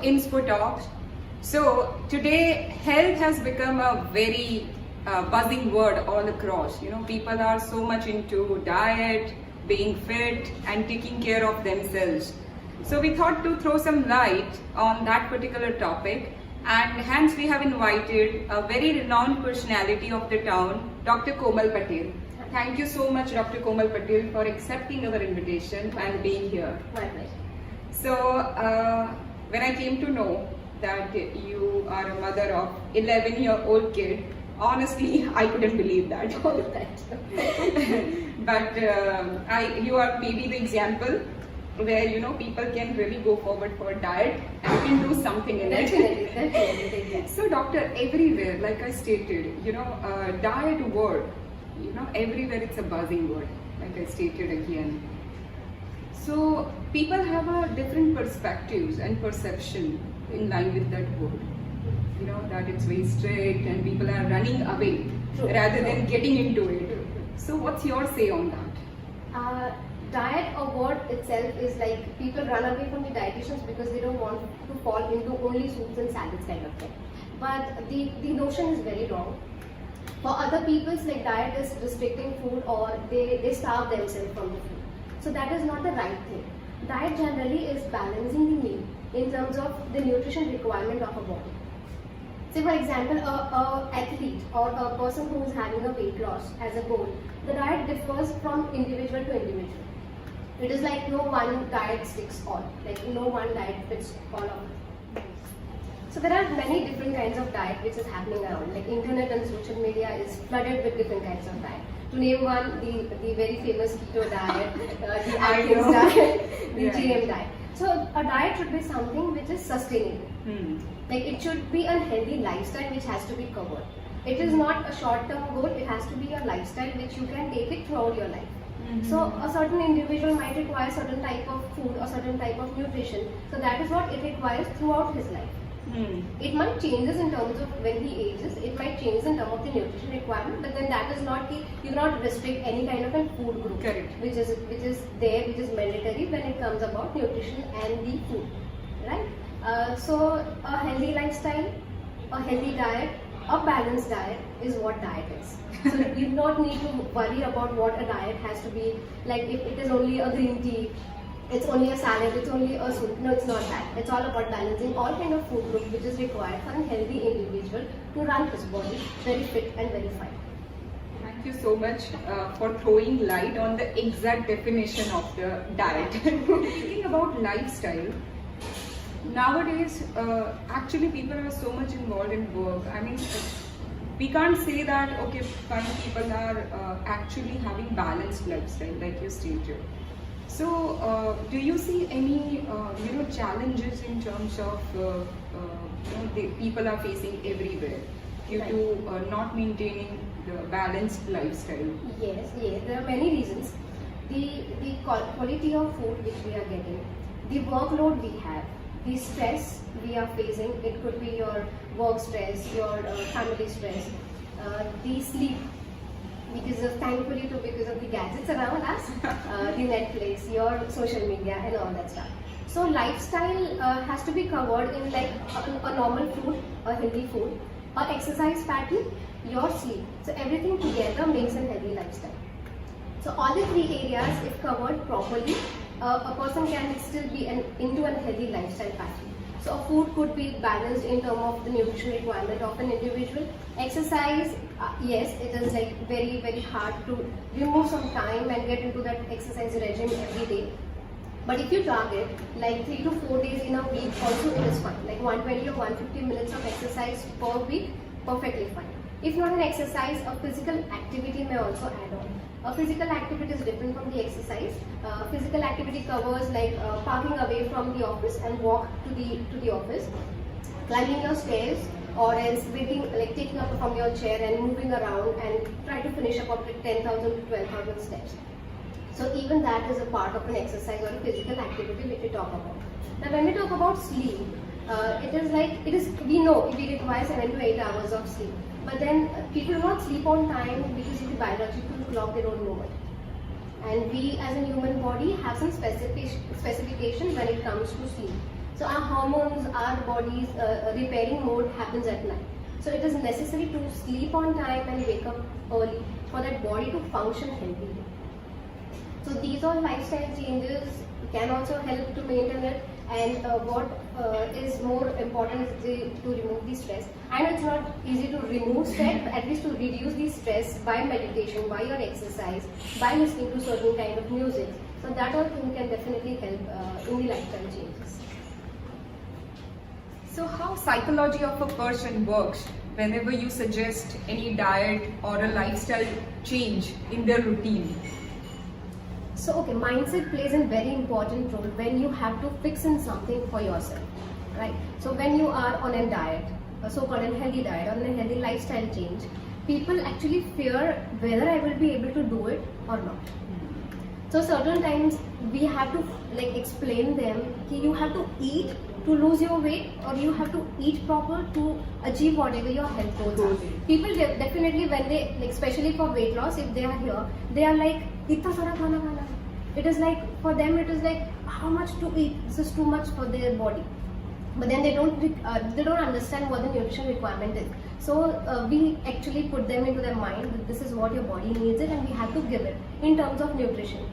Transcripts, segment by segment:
Inspo Talks. So today health has become a very buzzing word all across. People are so much into diet, being fit and taking care of themselves. So we thought to throw some light on that particular topic, and hence we have invited a very renowned personality of the town, Dr. Komal Patel. Thank you so much, Dr. Komal Patel, for accepting our invitation and being here. My pleasure. So, when I came to know that you are a mother of 11-year-old kid, honestly, I couldn't believe that. But you are maybe the example where people can really go forward for diet and can do something in it. Definitely. So, doctor, everywhere, like I stated, diet word, everywhere it's a buzzing word, like I stated again. So people have a different perspectives and perception in line with that word. That it's very strict and people are running away rather than getting into it. So what's your say on that? Diet or word itself is like people run away from the dietitians because they don't want to fall into only soups and salads kind of thing. But the notion is very wrong. For other people, like diet is restricting food or they starve themselves from the food. So that is not the right thing. Diet generally is balancing the meal in terms of the nutrition requirement of a body. Say for example, a athlete or a person who is having a weight loss as a goal, the diet differs from individual to individual. It is like no one diet sticks all, like no one diet fits all of it. So there are many different kinds of diet which is happening around, like internet and social media is flooded with different kinds of diet. To name one, the very famous keto diet, the Atkins diet, the GM diet. So a diet should be something which is sustainable. Like it should be a healthy lifestyle which has to be covered. It is not a short-term goal, it has to be a lifestyle which you can take it throughout your life. So a certain individual might require certain type of food or certain type of nutrition. So that is what it requires throughout his life. It might changes in terms of when he ages, it might change in terms of the nutrition requirement, but then that is not you cannot restrict any kind of a food group. Correct. which is mandatory when it comes about nutrition and the food, right? So a healthy lifestyle, a healthy diet, a balanced diet is what diet is. So you do not need to worry about what a diet has to be, like if it is only a green tea, it's only a salad, it's only a soup. No, it's not that. It's all about balancing all kind of food group which is required for a healthy individual to run his body very fit and very fine. Thank you so much for throwing light on the exact definition of the diet. Thinking about lifestyle, nowadays actually people are so much involved in work. I mean, we can't say that okay, fine, people are actually having balanced lifestyle like you stated. So, do you see any challenges in terms of the people are facing everywhere due to not maintaining the balanced lifestyle? Yes, there are many reasons. The quality of food which we are getting, the workload we have, the stress we are facing. It could be your work stress, your family stress, the sleep. Because of the gadgets around us, the Netflix, your social media and all that stuff. So lifestyle has to be covered in like a normal food, a healthy food, a exercise pattern, your sleep. So everything together makes a healthy lifestyle. So all the three areas, if covered properly, a person can still be into a healthy lifestyle pattern. So a food could be balanced in terms of the nutrition requirement of an individual. Exercise, yes, it is like very, very hard to remove some time and get into that exercise regime every day. But if you target like 3 to 4 days in a week, also it is fine. Like 120 or 150 minutes of exercise per week, perfectly fine. If not an exercise, a physical activity may also add on. A physical activity is different from the exercise. Physical activity covers like parking away from the office and walk to the office, climbing your stairs, or else taking up from your chair and moving around and try to finish up to 10,000 to 12,000 steps. So even that is a part of an exercise or a physical activity which we talk about. Now when we talk about sleep, we know we require 7 to 8 hours of sleep. But then people do not sleep on time because of the biological clock, they don't know it. And we as a human body have some specification when it comes to sleep. So our hormones, our body's repairing mode happens at night. So it is necessary to sleep on time and wake up early for that body to function healthily. So these all lifestyle changes can also help to maintain it. And what is more important is to remove the stress. I know it's not easy to remove stress, but at least to reduce the stress by meditation, by your exercise, by listening to certain kind of music. So that all thing can definitely help in the lifestyle changes. So how psychology of a person works whenever you suggest any diet or a lifestyle change in their routine? So okay, mindset plays a very important role when you have to fix in something for yourself, right? So when you are on a diet, a so-called unhealthy diet, on a healthy lifestyle change, people actually fear whether I will be able to do it or not. So certain times we have to like explain them that you have to eat to lose your weight, or you have to eat proper to achieve whatever your health goals are. People definitely when they like, especially for weight loss, if they are here, they are like itna sara khana khana. It is like for them it is like how much to eat. This is too much for their body. But then they don't understand what the nutrition requirement is. So we actually put them into their mind that this is what your body needs it, and we have to give it in terms of nutrition,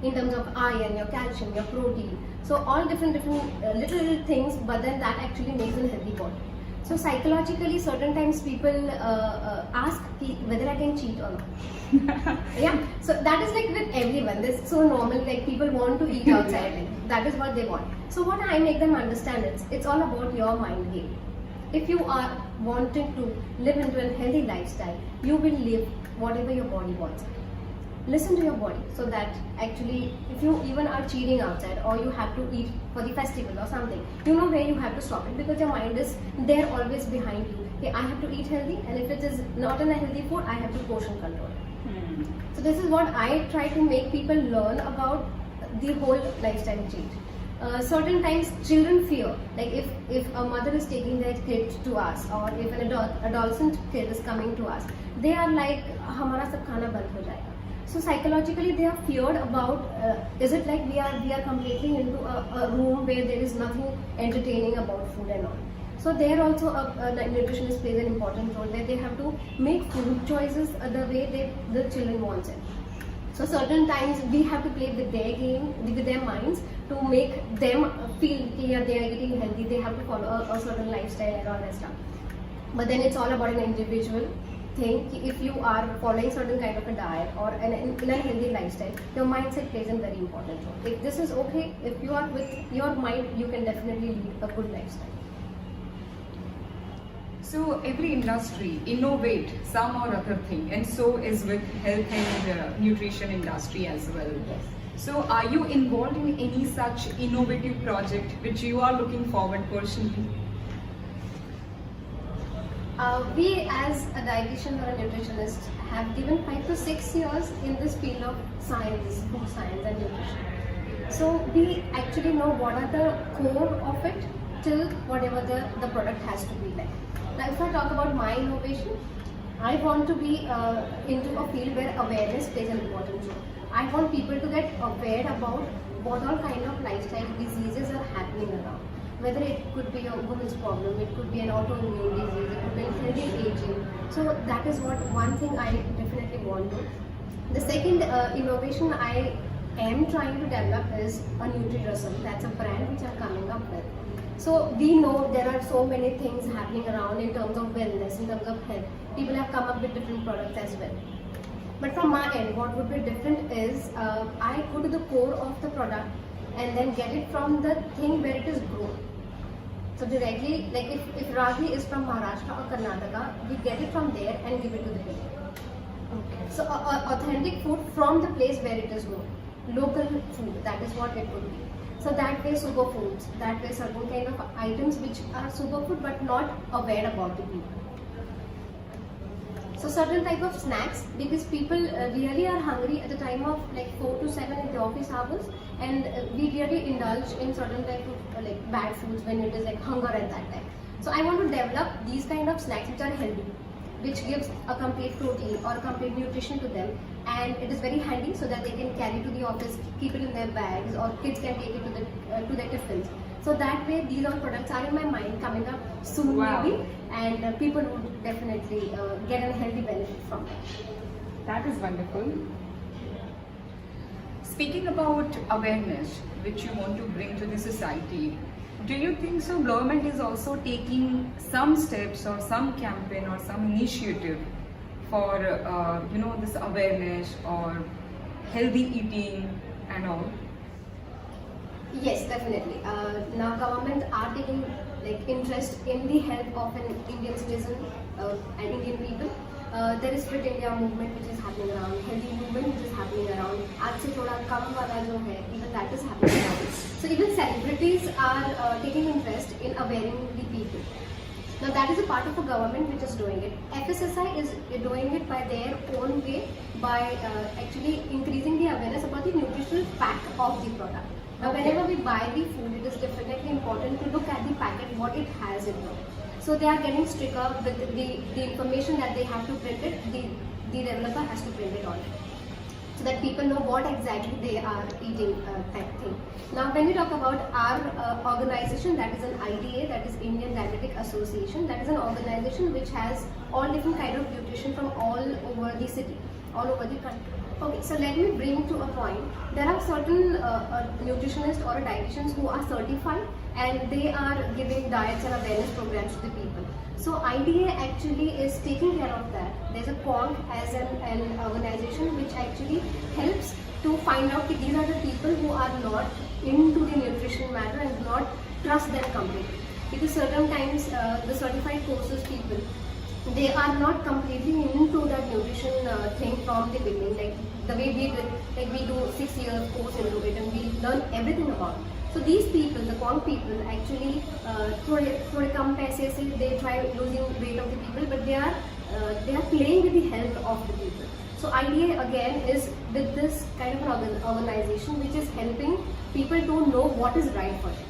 in terms of iron, your calcium, your protein. So all different little things, but then that actually makes a healthy body. So psychologically, certain times people ask whether I can cheat or not. Yeah. So that is like with everyone. This is so normal. Like people want to eat outside. Like, that is what they want. So what I make them understand is it's all about your mind game. If you are wanting to live into a healthy lifestyle, you will live whatever your body wants. Listen to your body, so that actually if you even are cheating outside or you have to eat for the festival or something, you know where you have to stop it, because your mind is there always behind you. Okay, I have to eat healthy, and if it is not in a healthy food, I have to portion control. So this is what I try to make people learn about the whole lifestyle change. Certain times children fear, like if a mother is taking their kid to us, or if an adolescent kid is coming to us, they are like hamara sab khana band ho jayega. So psychologically they are feared about is it like we are completely into a room where there is nothing entertaining about food and all. So there also a nutritionist plays an important role, where they have to make food choices the way the children wants it. So certain times we have to play with their game, with their minds, to make them feel that they are getting healthy. They have to follow a certain lifestyle and all that stuff. But then it's all about an individual thing. If you are following certain kind of a diet or in a healthy lifestyle, your mindset plays a very important role. If this is okay, if you are with your mind, you can definitely lead a good lifestyle. So every industry innovate some or other thing, and so is with health and nutrition industry as well. Yes. So are you involved in any such innovative project which you are looking forward personally? We as a dietitian or a nutritionist have given 5 to 6 years in this field of science, food science and nutrition. So we actually know what are the core of it till whatever the product has to be like. Now if I talk about my innovation, I want to be into a field where awareness plays an important role. I want people to get aware about what all kind of lifestyle diseases are happening around. Whether it could be a woman's problem, it could be an autoimmune disease, it could be healthy aging. So that is what one thing I definitely want to. The second innovation I am trying to develop is a NutriRasam. That's a brand which I'm coming up with. So we know there are so many things happening around in terms of wellness, in terms of health. People have come up with different products as well. But from my end, what would be different is I go to the core of the product and then get it from the thing where it is grown. So directly, like if ragi is from Maharashtra or Karnataka, we get it from there and give it to the people. Okay. So authentic food from the place where it is grown. Local food, that is what it would be. So that way superfoods, that way certain kind of items which are superfood but not aware about the people. So certain type of snacks, because people really are hungry at the time of like 4 to 7 in the office hours, and we really indulge in certain type of like bad foods when it is like hunger at that time. So I want to develop these kind of snacks which are healthy, which gives a complete protein or a complete nutrition to them, and it is very handy so that they can carry to the office, keep it in their bags, or kids can take it to their tiffins. So that way, these all products are in my mind coming up soon, Wow. maybe, and people would definitely get a healthy benefit from it. That is wonderful. Speaking about awareness, which you want to bring to the society, do you think so? Government is also taking some steps or some campaign or some initiative for this awareness or healthy eating and all? Yes, definitely. Now government are taking interest in the health of an Indian citizen and Indian people. There is Fit India movement which is happening around, healthy movement which is happening around. आज से थोड़ा कम वाला जो है, even that is happening around. So even celebrities are taking interest in awareing the people. Now that is a part of a government which is doing it. FSSI is doing it by their own way by actually increasing the awareness about the nutritional fact of the product. Now, whenever we buy the food, it is definitely important to look at the packet, what it has in it. So they are getting stricter with the information that they have to print it. The developer has to print it on it, so that people know what exactly they are eating, type thing. Now, when we talk about our organization, that is an IDA, that is Indian Diabetic Association. That is an organization which has all different kind of nutrition from all over the city, all over the country. Okay, so let me bring to a point. There are certain nutritionists or dietitians who are certified and they are giving diets and awareness programs to the people. So IDA actually is taking care of that. There's a Quank as an organization which actually helps to find out that these are the people who are not into the nutrition matter and do not trust them completely. Because certain times the certified courses people, they are not completely into that nutrition thing from the beginning. Like the way we did, like we do 6 years course into it and we learn everything about it. So these people, the Quank people, actually थोड़े कम पैसे से they try losing weight of the people, but they are playing with the health of the people. So IDA again is with this kind of an organization which is helping people to know what is right for them,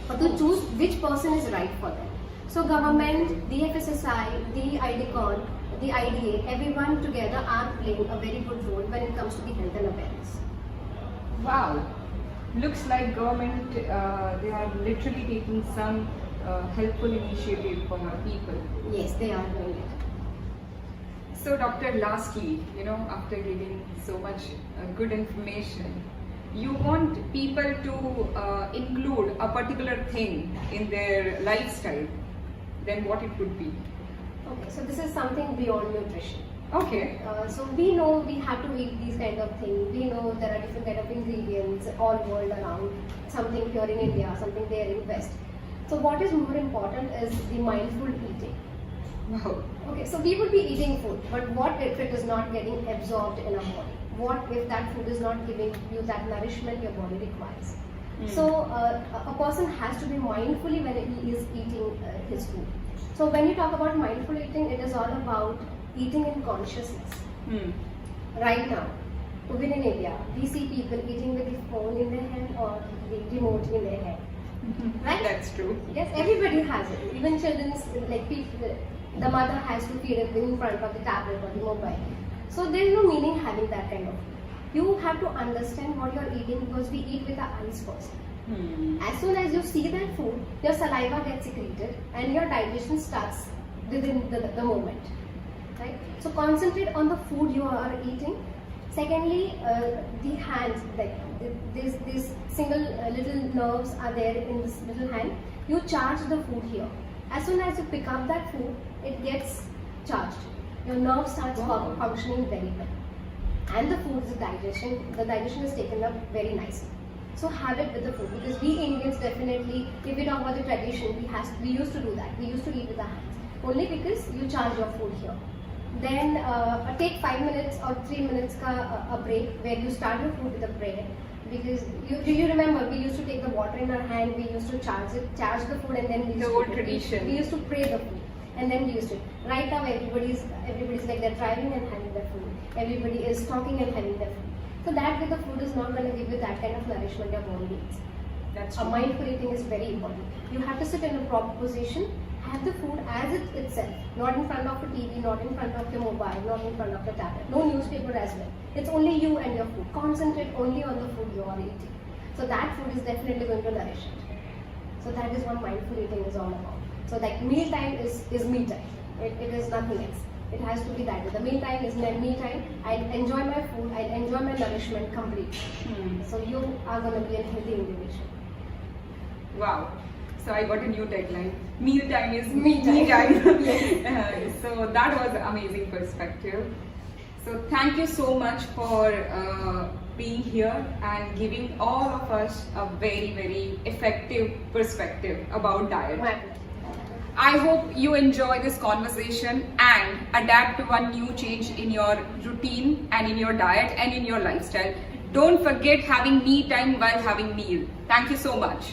or to choose which person is right for them. So government, the FSSI, the IDCON, the IDA, everyone together are playing a very good role when it comes to the health and awareness. Wow, looks like government they are literally taking some helpful initiative for our people. Yes, they are doing it. So doctor, lastly, after giving so much good information, you want people to include a particular thing in their lifestyle, then what it would be? Okay, so this is something beyond nutrition. Okay. So we know we have to eat these kind of things. We know there are different kind of ingredients all world around. Something here in India, something there in West. So what is more important is the mindful eating. Wow. Okay, so we would be eating food, but what if it is not getting absorbed in our body? What if that food is not giving you that nourishment your body requires? So a person has to be mindfully when he is eating his food. So when you talk about mindful eating, it is all about eating in consciousness. Right now, even in India, we see people eating with the phone in their hand or the remote in their hand. Right? That's true. Yes, everybody has it. Even children's, like people, the mother has to feed it in front of the tablet or the mobile. So there is no meaning having that kind of. You have to understand what you are eating because we eat with our eyes first. As soon as you see that food, your saliva gets secreted and your digestion starts within the moment. Right? So concentrate on the food you are eating. Secondly, the hands, like these single little nerves are there in this little hand. You charge the food here. As soon as you pick up that food, it gets charged. Your nerve starts functioning very well. And the food, the digestion is taken up very nicely. So have it with the food, because we Indians definitely, if we talk about the tradition, we used to do that. We used to eat with our hands. Only because you charge your food here. Then take 5 minutes or 3 minutes a break where you start your food with a prayer. Because you remember, we used to take the water in our hand, we used to charge the food, and then we used the old tradition. We used to pray the food, and then we used to. Right now, everybody's like they're driving and having their food. Everybody is talking and having their food. So that way, the food is not going to give you that kind of nourishment your body needs. That's A true. mindful eating is very important. You have to sit in a proper position, have the food as itself, not in front of a TV, not in front of your mobile, not in front of the tablet, no newspaper as well. It's only you and your food. Concentrate only on the food you are eating. So that food is definitely going to nourish it. So that is what mindful eating is all about. So like meal time is me time. It is nothing else. It has to be that way. The meal time is my me time. I'll enjoy my food. I'll enjoy my nourishment completely. So you are going to be a healthy individual. Wow. So I got a new tagline. Meal time is Me me time. time. So that was an amazing perspective. So thank you so much for being here and giving all of us a very, very effective perspective about diet. My pleasure. I hope you enjoy this conversation and adapt one new change in your routine and in your diet and in your lifestyle. Don't forget having me time while having meal. Thank you so much.